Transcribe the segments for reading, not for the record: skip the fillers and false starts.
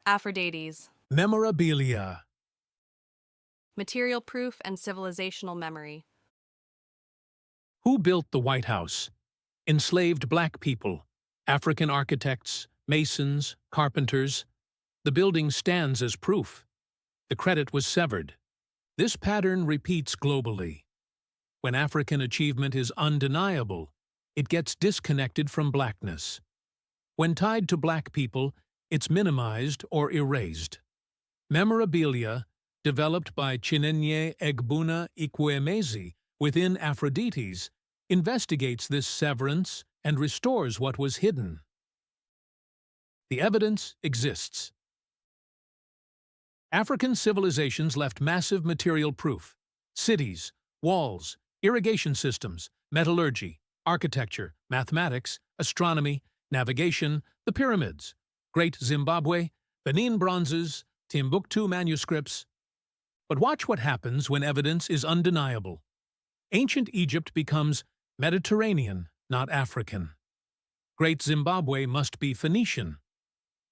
Afrodeities. Memorabilia. Material proof and civilizational memory. Who built the White House? Enslaved black people, African architects, masons, carpenters. The building stands as proof. The credit was severed. This pattern repeats globally. When African achievement is undeniable, it gets disconnected from blackness. When tied to black people, it's minimized or erased. Memorabilia, developed by Chinenye Egbuna Ikwemezi within Afrodeities, investigates this severance and restores what was hidden. The evidence exists. African civilizations left massive material proof: cities, walls, irrigation systems, metallurgy, architecture, mathematics, astronomy, navigation, the pyramids, Great Zimbabwe, Benin bronzes, Timbuktu manuscripts. But watch what happens when evidence is undeniable. Ancient Egypt becomes Mediterranean, not African. Great Zimbabwe must be Phoenician.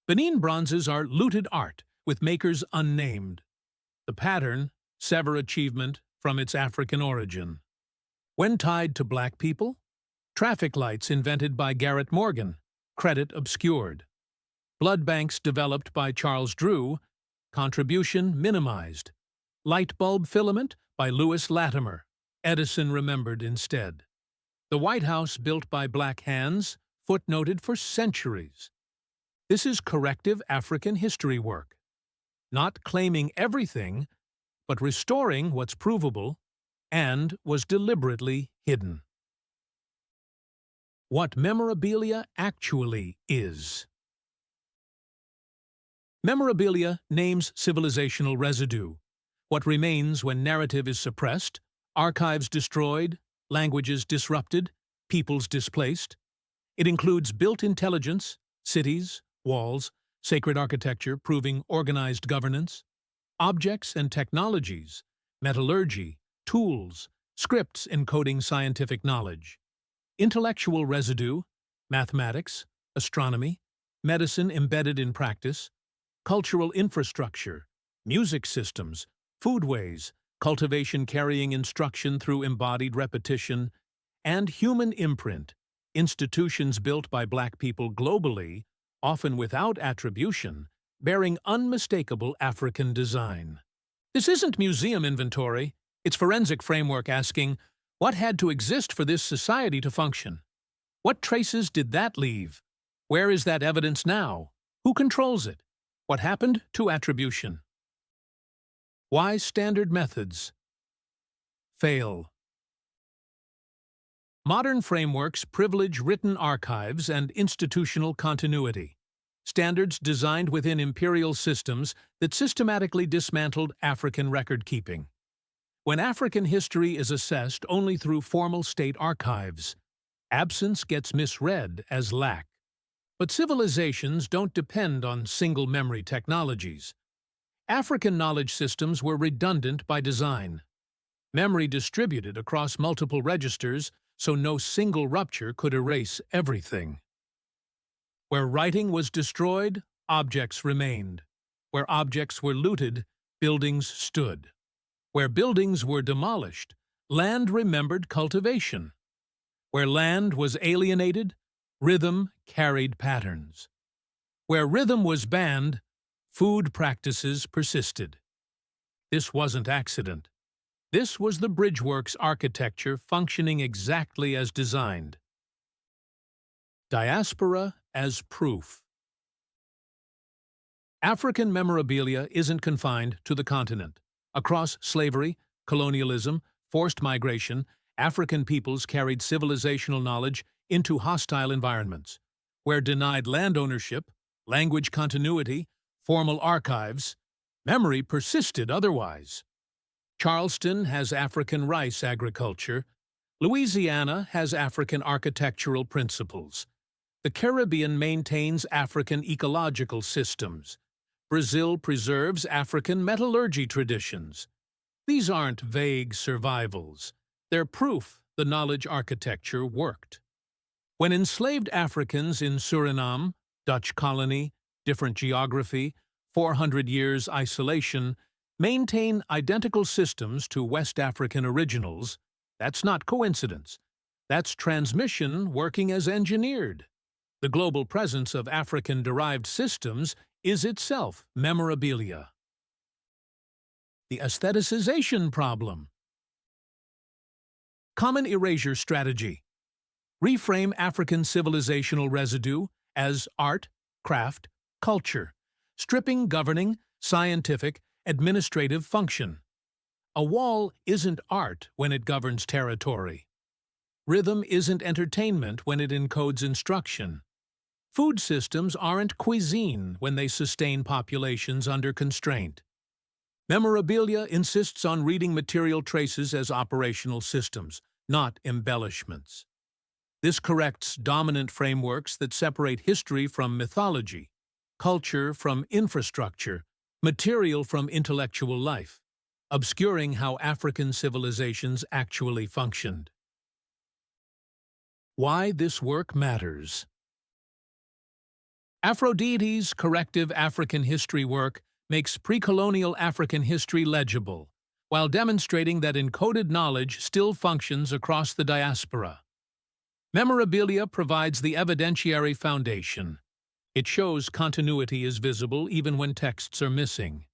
Benin bronzes are looted art, with makers unnamed. The pattern, sever achievement from its African origin. When tied to black people, traffic lights invented by Garrett Morgan, credit obscured. Blood banks developed by Charles Drew, contribution minimized. Light bulb filament by Lewis Latimer, Edison remembered instead. The White House built by black hands, footnoted for centuries. This is corrective African history work. Not claiming everything, but restoring what's provable and was deliberately hidden. What memorabilia actually is. Memorabilia names civilizational residue, what remains when narrative is suppressed, archives destroyed, languages disrupted, peoples displaced. It includes built intelligence, cities, walls, sacred architecture proving organized governance, objects and technologies, metallurgy, tools, scripts encoding scientific knowledge, intellectual residue, mathematics, astronomy, medicine embedded in practice, cultural infrastructure, music systems, foodways, cultivation carrying instruction through embodied repetition, and human imprint, institutions built by black people globally, often without attribution, bearing unmistakable African design. This isn't museum inventory, it's forensic framework asking, what had to exist for this society to function? What traces did that leave? Where is that evidence now? Who controls it? What happened to attribution? Why standard methods fail? Modern frameworks privilege written archives and institutional continuity, standards designed within imperial systems that systematically dismantled African record-keeping. When African history is assessed only through formal state archives, absence gets misread as lack. But civilizations don't depend on single memory technologies. African knowledge systems were redundant by design. Memory distributed across multiple registers so no single rupture could erase everything. Where writing was destroyed, objects remained. Where objects were looted, buildings stood. Where buildings were demolished, land remembered cultivation. Where land was alienated, rhythm carried patterns. Where rhythm was banned, food practices persisted. This wasn't accident. This was the BRIDGEWORKS architecture functioning exactly as designed. Diaspora as proof. African memorabilia isn't confined to the continent. Across slavery, colonialism, forced migration, African peoples carried civilizational knowledge into hostile environments, where denied land ownership, language continuity, formal archives, memory persisted otherwise. Charleston has African rice agriculture. Louisiana has African architectural principles. The Caribbean maintains African ecological systems. Brazil preserves African metallurgy traditions. These aren't vague survivals. They're proof the knowledge architecture worked. When enslaved Africans in Suriname, Dutch colony, different geography, 400 years isolation, maintain identical systems to West African originals, that's not coincidence. That's transmission working as engineered. The global presence of African-derived systems is itself memorabilia. The aestheticization problem. Common erasure strategy. Reframe African civilizational residue as art, craft, culture, stripping governing, scientific, administrative function. A wall isn't art when it governs territory. Rhythm isn't entertainment when it encodes instruction. Food systems aren't cuisine when they sustain populations under constraint. Memorabilia insists on reading material traces as operational systems, not embellishments. This corrects dominant frameworks that separate history from mythology, culture from infrastructure, material from intellectual life, obscuring how African civilizations actually functioned. Why this work matters. Afrodeities' corrective African history work makes pre-colonial African history legible, while demonstrating that encoded knowledge still functions across the diaspora. Memorabilia provides the evidentiary foundation. It shows continuity is visible even when texts are missing.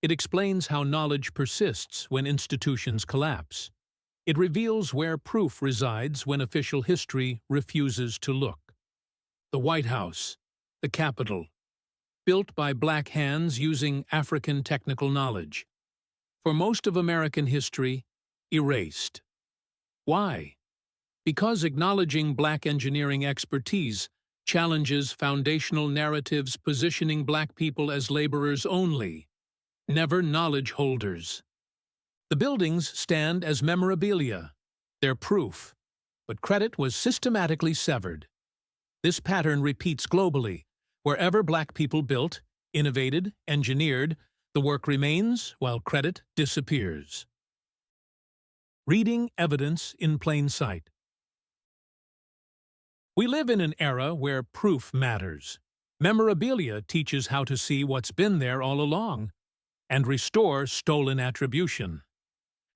It explains how knowledge persists when institutions collapse. It reveals where proof resides when official history refuses to look. The White House, the Capitol, built by black hands using African technical knowledge. For most of American history, erased. Why? Because acknowledging black engineering expertise challenges foundational narratives positioning black people as laborers only, never knowledge holders. The buildings stand as memorabilia, their proof, but credit was systematically severed. This pattern repeats globally. Wherever black people built, innovated, engineered, the work remains while credit disappears. Reading evidence in plain sight. We live in an era where proof matters. Memorabilia teaches how to see what's been there all along and restore stolen attribution.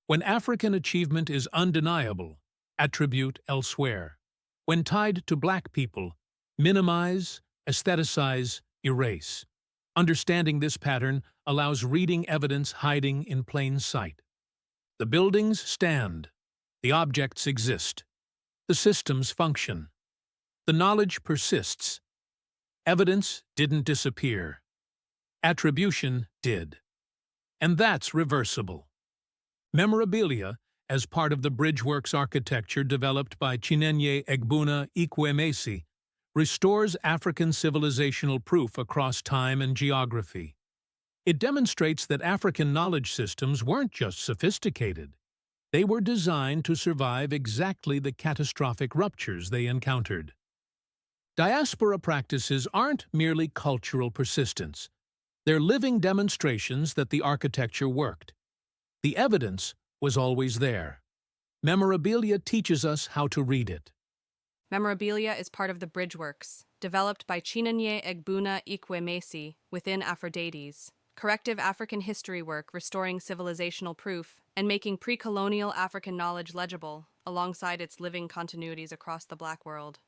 When African achievement is undeniable, attribute elsewhere. When tied to black people, minimize, aestheticize, erase. Understanding this pattern allows reading evidence hiding in plain sight. The buildings stand. The objects exist. The systems function. The knowledge persists. Evidence didn't disappear. Attribution did. And that's reversible. Memorabilia, as part of the BRIDGEWORKS architecture developed by Chinenye Egbuna Ikwemesi, restores African civilizational proof across time and geography. It demonstrates that African knowledge systems weren't just sophisticated. They were designed to survive exactly the catastrophic ruptures they encountered. Diaspora practices aren't merely cultural persistence. They're living demonstrations that the architecture worked. The evidence was always there. Memorabilia teaches us how to read it. Memorabilia is part of the BRIDGEWORKS, developed by Chinenye Egbuna Ikwemesi within Afrodeities. Corrective African history work restoring civilizational proof and making pre-colonial African knowledge legible, alongside its living continuities across the Black world.